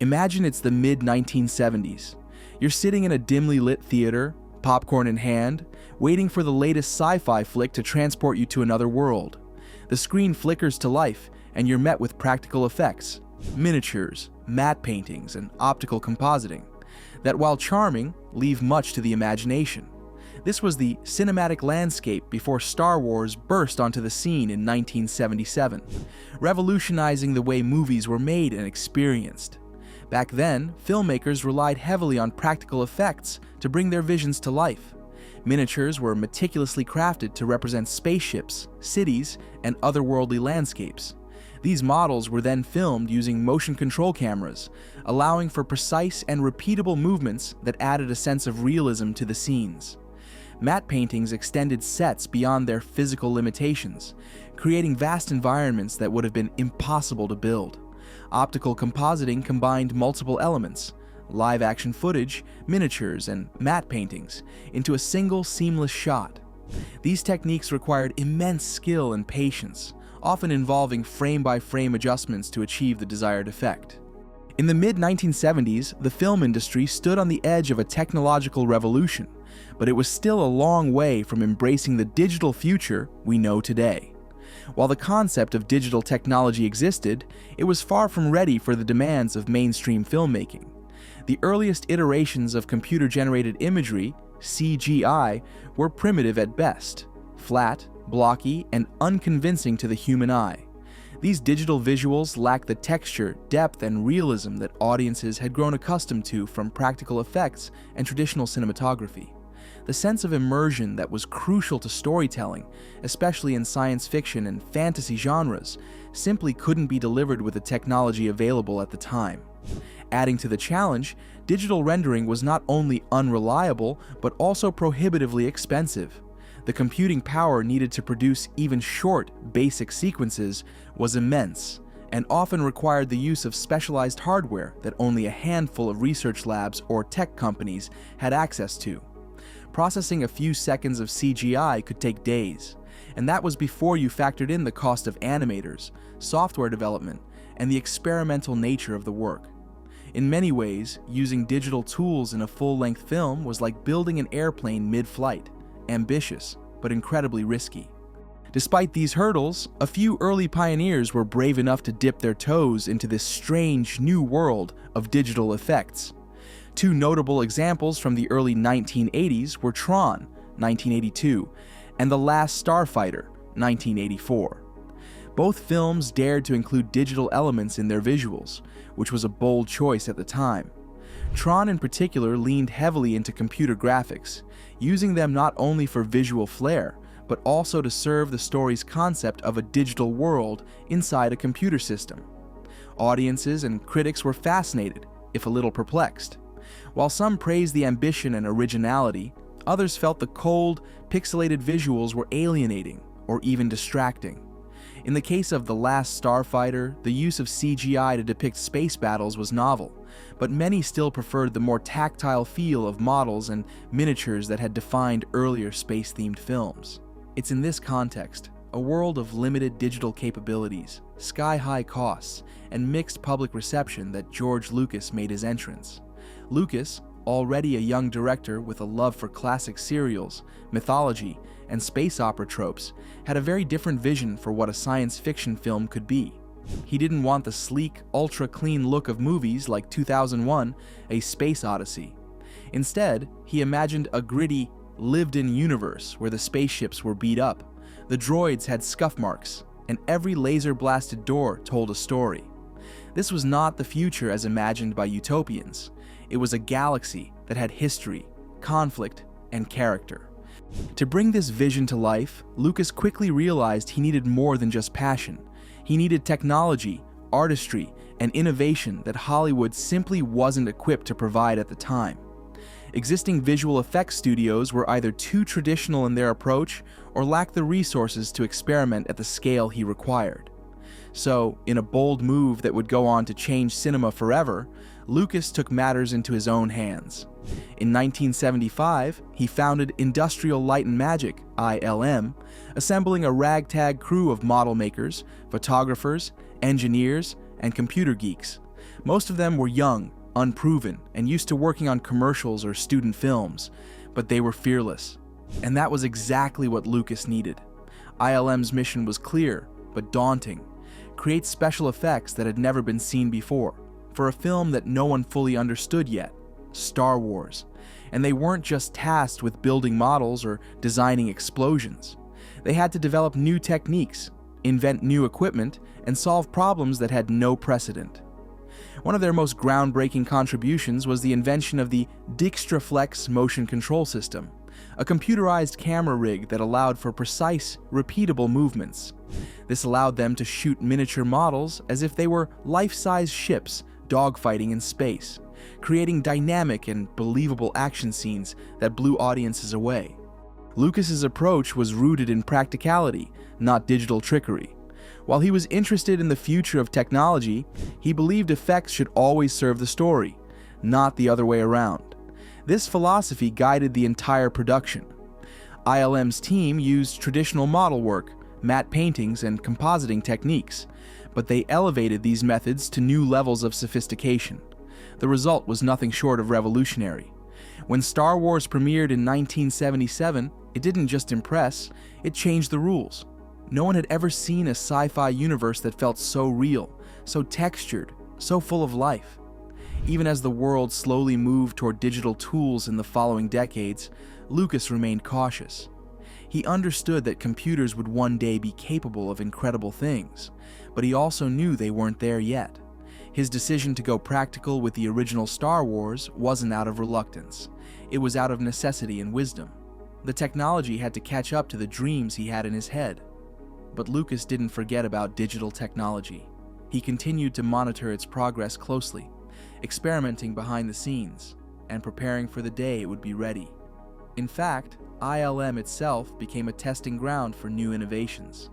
Imagine it's the mid-1970s. You're sitting in a dimly lit theater, popcorn in hand, waiting for the latest sci-fi flick to transport you to another world. The screen flickers to life, and you're met with practical effects, miniatures, matte paintings, and optical compositing, that while charming, leave much to the imagination. This was the cinematic landscape before Star Wars burst onto the scene in 1977, revolutionizing the way movies were made and experienced. Back then, filmmakers relied heavily on practical effects to bring their visions to life. Miniatures were meticulously crafted to represent spaceships, cities, and otherworldly landscapes. These models were then filmed using motion control cameras, allowing for precise and repeatable movements that added a sense of realism to the scenes. Matte paintings extended sets beyond their physical limitations, creating vast environments that would have been impossible to build. Optical compositing combined multiple elements, live-action footage, miniatures, and matte paintings, into a single seamless shot. These techniques required immense skill and patience, often involving frame-by-frame adjustments to achieve the desired effect. In the mid-1970s, the film industry stood on the edge of a technological revolution, but it was still a long way from embracing the digital future we know today. While the concept of digital technology existed, it was far from ready for the demands of mainstream filmmaking. The earliest iterations of computer-generated imagery, CGI, were primitive at best, flat, blocky, and unconvincing to the human eye. These digital visuals lacked the texture, depth, and realism that audiences had grown accustomed to from practical effects and traditional cinematography. The sense of immersion that was crucial to storytelling, especially in science fiction and fantasy genres, simply couldn't be delivered with the technology available at the time. Adding to the challenge, digital rendering was not only unreliable, but also prohibitively expensive. The computing power needed to produce even short, basic sequences was immense, and often required the use of specialized hardware that only a handful of research labs or tech companies had access to. Processing a few seconds of CGI could take days, and that was before you factored in the cost of animators, software development, and the experimental nature of the work. In many ways, using digital tools in a full-length film was like building an airplane mid-flight, ambitious, but incredibly risky. Despite these hurdles, a few early pioneers were brave enough to dip their toes into this strange new world of digital effects. Two notable examples from the early 1980s were Tron, 1982, and The Last Starfighter, 1984. Both films dared to include digital elements in their visuals, which was a bold choice at the time. Tron in particular leaned heavily into computer graphics, using them not only for visual flair, but also to serve the story's concept of a digital world inside a computer system. Audiences and critics were fascinated, if a little perplexed. While some praised the ambition and originality, others felt the cold, pixelated visuals were alienating or even distracting. In the case of The Last Starfighter, the use of CGI to depict space battles was novel, but many still preferred the more tactile feel of models and miniatures that had defined earlier space-themed films. It's in this context, a world of limited digital capabilities, sky-high costs, and mixed public reception that George Lucas made his entrance. Lucas, already a young director with a love for classic serials, mythology, and space opera tropes, had a very different vision for what a science fiction film could be. He didn't want the sleek, ultra-clean look of movies like 2001: A Space Odyssey. Instead, he imagined a gritty, lived-in universe where the spaceships were beat up, the droids had scuff marks, and every laser-blasted door told a story. This was not the future as imagined by utopians. It was a galaxy that had history, conflict, and character. To bring this vision to life, Lucas quickly realized he needed more than just passion. He needed technology, artistry, and innovation that Hollywood simply wasn't equipped to provide at the time. Existing visual effects studios were either too traditional in their approach or lacked the resources to experiment at the scale he required. So, in a bold move that would go on to change cinema forever, Lucas took matters into his own hands. In 1975, he founded Industrial Light and Magic, ILM, assembling a ragtag crew of model makers, photographers, engineers, and computer geeks. Most of them were young, unproven, and used to working on commercials or student films, but they were fearless. And that was exactly what Lucas needed. ILM's mission was clear, but daunting: create special effects that had never been seen before, for a film that no one fully understood yet, Star Wars. And they weren't just tasked with building models or designing explosions. They had to develop new techniques, invent new equipment, and solve problems that had no precedent. One of their most groundbreaking contributions was the invention of the Dixtraflex motion control system, a computerized camera rig that allowed for precise, repeatable movements. This allowed them to shoot miniature models as if they were life-size ships dogfighting in space, creating dynamic and believable action scenes that blew audiences away. Lucas's approach was rooted in practicality, not digital trickery. While he was interested in the future of technology, he believed effects should always serve the story, not the other way around. This philosophy guided the entire production. ILM's team used traditional model work, matte paintings, and compositing techniques, but they elevated these methods to new levels of sophistication. The result was nothing short of revolutionary. When Star Wars premiered in 1977, it didn't just impress, it changed the rules. No one had ever seen a sci-fi universe that felt so real, so textured, so full of life. Even as the world slowly moved toward digital tools in the following decades, Lucas remained cautious. He understood that computers would one day be capable of incredible things, but he also knew they weren't there yet. His decision to go practical with the original Star Wars wasn't out of reluctance. It was out of necessity and wisdom. The technology had to catch up to the dreams he had in his head. But Lucas didn't forget about digital technology. He continued to monitor its progress closely, experimenting behind the scenes, and preparing for the day it would be ready. In fact, ILM itself became a testing ground for new innovations.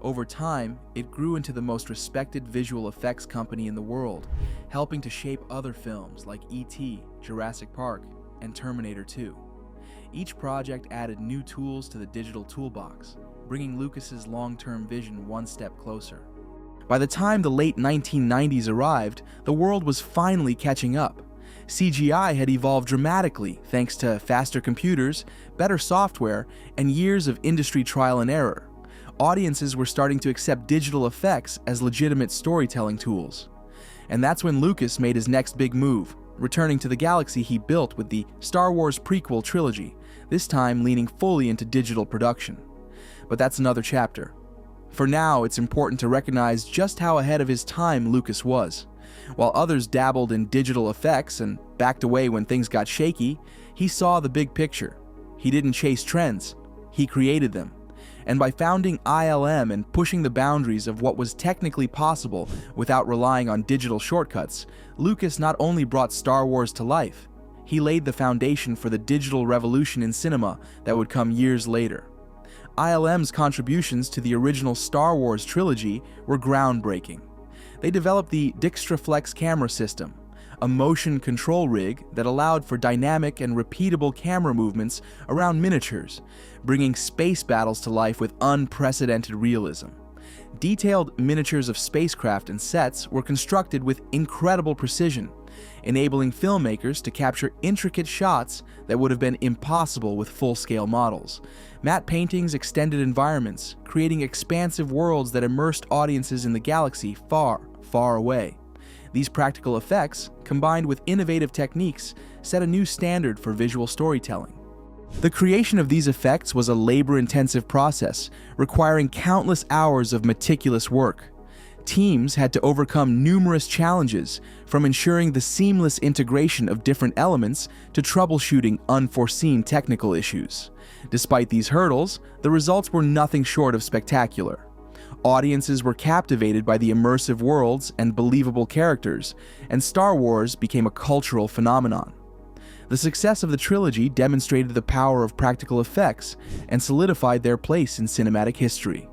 Over time, it grew into the most respected visual effects company in the world, helping to shape other films like E.T., Jurassic Park, and Terminator 2. Each project added new tools to the digital toolbox, bringing Lucas's long-term vision one step closer. By the time the late 1990s arrived, the world was finally catching up. CGI had evolved dramatically thanks to faster computers, better software, and years of industry trial and error. Audiences were starting to accept digital effects as legitimate storytelling tools. And that's when Lucas made his next big move, returning to the galaxy he built with the Star Wars prequel trilogy, this time leaning fully into digital production. But that's another chapter. For now, it's important to recognize just how ahead of his time Lucas was. While others dabbled in digital effects and backed away when things got shaky, he saw the big picture. He didn't chase trends, he created them. And by founding ILM and pushing the boundaries of what was technically possible without relying on digital shortcuts, Lucas not only brought Star Wars to life, he laid the foundation for the digital revolution in cinema that would come years later. ILM's contributions to the original Star Wars trilogy were groundbreaking. They developed the Dixtraflex camera system, a motion control rig that allowed for dynamic and repeatable camera movements around miniatures, bringing space battles to life with unprecedented realism. Detailed miniatures of spacecraft and sets were constructed with incredible precision, enabling filmmakers to capture intricate shots that would have been impossible with full-scale models. Matte paintings extended environments, creating expansive worlds that immersed audiences in the galaxy far, far away. These practical effects, combined with innovative techniques, set a new standard for visual storytelling. The creation of these effects was a labor-intensive process, requiring countless hours of meticulous work. Teams had to overcome numerous challenges, from ensuring the seamless integration of different elements to troubleshooting unforeseen technical issues. Despite these hurdles, the results were nothing short of spectacular. Audiences were captivated by the immersive worlds and believable characters, and Star Wars became a cultural phenomenon. The success of the trilogy demonstrated the power of practical effects and solidified their place in cinematic history.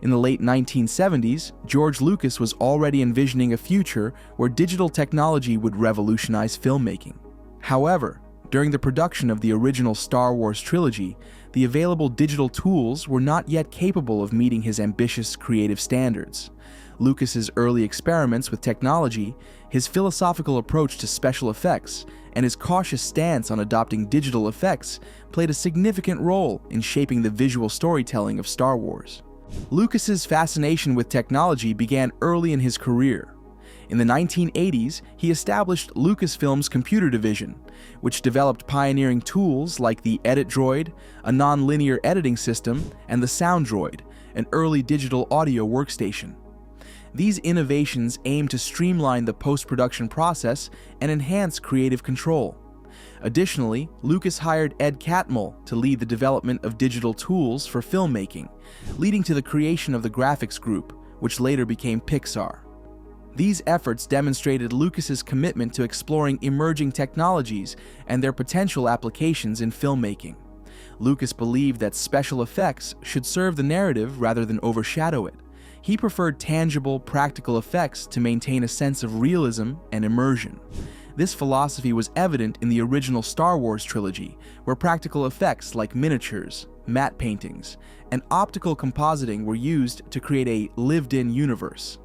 In the late 1970s, George Lucas was already envisioning a future where digital technology would revolutionize filmmaking. However, during the production of the original Star Wars trilogy, the available digital tools were not yet capable of meeting his ambitious creative standards. Lucas's early experiments with technology, his philosophical approach to special effects, and his cautious stance on adopting digital effects played a significant role in shaping the visual storytelling of Star Wars. Lucas's fascination with technology began early in his career. In the 1980s, he established Lucasfilm's computer division, which developed pioneering tools like the Edit Droid, a non-linear editing system, and the Sound Droid, an early digital audio workstation. These innovations aim to streamline the post-production process and enhance creative control. Additionally, Lucas hired Ed Catmull to lead the development of digital tools for filmmaking, leading to the creation of the graphics group, which later became Pixar. These efforts demonstrated Lucas's commitment to exploring emerging technologies and their potential applications in filmmaking. Lucas believed that special effects should serve the narrative rather than overshadow it. He preferred tangible, practical effects to maintain a sense of realism and immersion. This philosophy was evident in the original Star Wars trilogy, where practical effects like miniatures, matte paintings, and optical compositing were used to create a lived-in universe.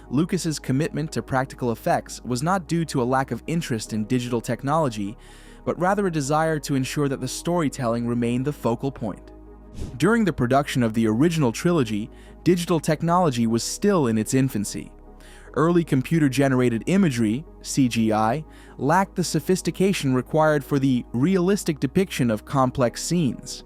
Lucas's commitment to practical effects was not due to a lack of interest in digital technology, but rather a desire to ensure that the storytelling remained the focal point. During the production of the original trilogy, digital technology was still in its infancy. Early computer-generated imagery, CGI, lacked the sophistication required for the realistic depiction of complex scenes.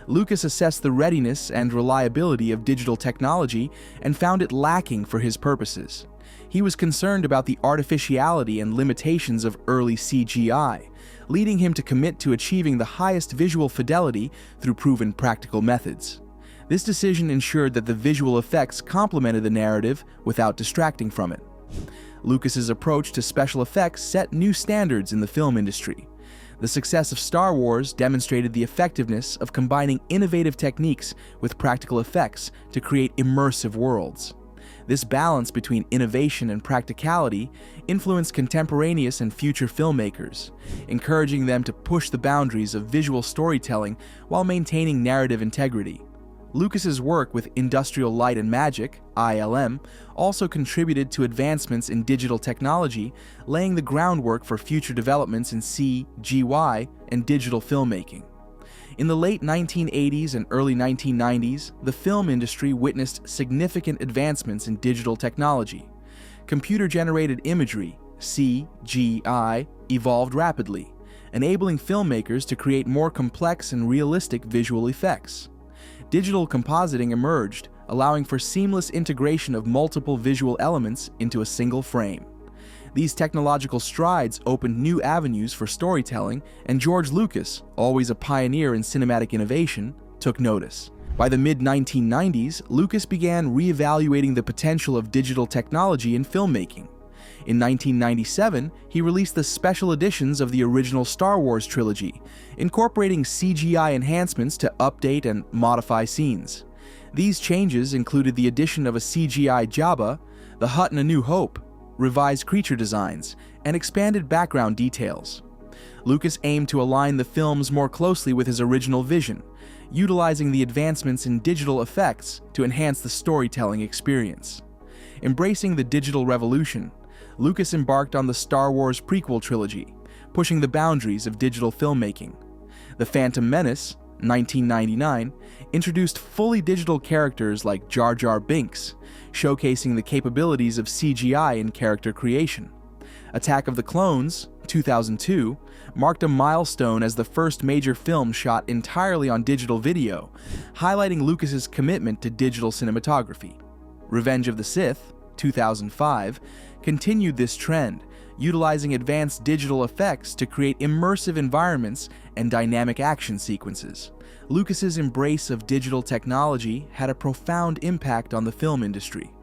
Lucas assessed the readiness and reliability of digital technology and found it lacking for his purposes. He was concerned about the artificiality and limitations of early CGI, leading him to commit to achieving the highest visual fidelity through proven practical methods. This decision ensured that the visual effects complemented the narrative without distracting from it. Lucas's approach to special effects set new standards in the film industry. The success of Star Wars demonstrated the effectiveness of combining innovative techniques with practical effects to create immersive worlds. This balance between innovation and practicality influenced contemporaneous and future filmmakers, encouraging them to push the boundaries of visual storytelling while maintaining narrative integrity. Lucas's work with Industrial Light and Magic, ILM, also contributed to advancements in digital technology, laying the groundwork for future developments in CGI and digital filmmaking. In the late 1980s and early 1990s, the film industry witnessed significant advancements in digital technology. Computer-generated imagery, CGI, evolved rapidly, enabling filmmakers to create more complex and realistic visual effects. Digital compositing emerged, allowing for seamless integration of multiple visual elements into a single frame. These technological strides opened new avenues for storytelling, and George Lucas, always a pioneer in cinematic innovation, took notice. By the mid-1990s, Lucas began re-evaluating the potential of digital technology in filmmaking. In 1997, he released the special editions of the original Star Wars trilogy, incorporating CGI enhancements to update and modify scenes. These changes included the addition of a CGI Jabba, the Hutt in A New Hope, revised creature designs, and expanded background details. Lucas aimed to align the films more closely with his original vision, utilizing the advancements in digital effects to enhance the storytelling experience. Embracing the digital revolution, Lucas embarked on the Star Wars prequel trilogy, pushing the boundaries of digital filmmaking. The Phantom Menace, 1999, introduced fully digital characters like Jar Jar Binks, showcasing the capabilities of CGI in character creation. Attack of the Clones, 2002, marked a milestone as the first major film shot entirely on digital video, highlighting Lucas's commitment to digital cinematography. Revenge of the Sith, 2005, continued this trend, utilizing advanced digital effects to create immersive environments and dynamic action sequences. Lucas's embrace of digital technology had a profound impact on the film industry.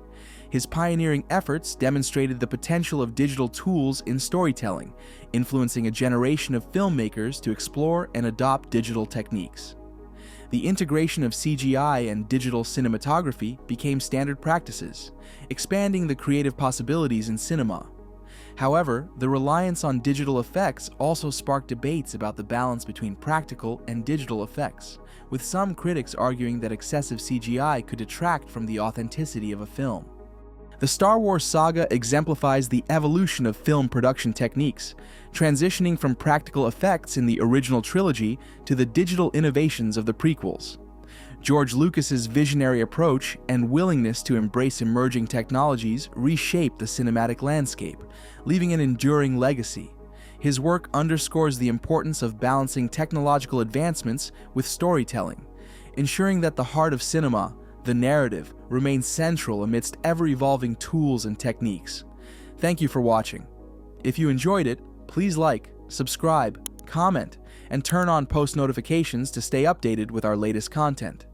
His pioneering efforts demonstrated the potential of digital tools in storytelling, influencing a generation of filmmakers to explore and adopt digital techniques. The integration of CGI and digital cinematography became standard practices, expanding the creative possibilities in cinema. However, the reliance on digital effects also sparked debates about the balance between practical and digital effects, with some critics arguing that excessive CGI could detract from the authenticity of a film. The Star Wars saga exemplifies the evolution of film production techniques, transitioning from practical effects in the original trilogy to the digital innovations of the prequels. George Lucas's visionary approach and willingness to embrace emerging technologies reshaped the cinematic landscape, leaving an enduring legacy. His work underscores the importance of balancing technological advancements with storytelling, ensuring that the heart of cinema, the narrative, remains central amidst ever-evolving tools and techniques. Thank you for watching. If you enjoyed it, please like, subscribe, comment, and turn on post notifications to stay updated with our latest content.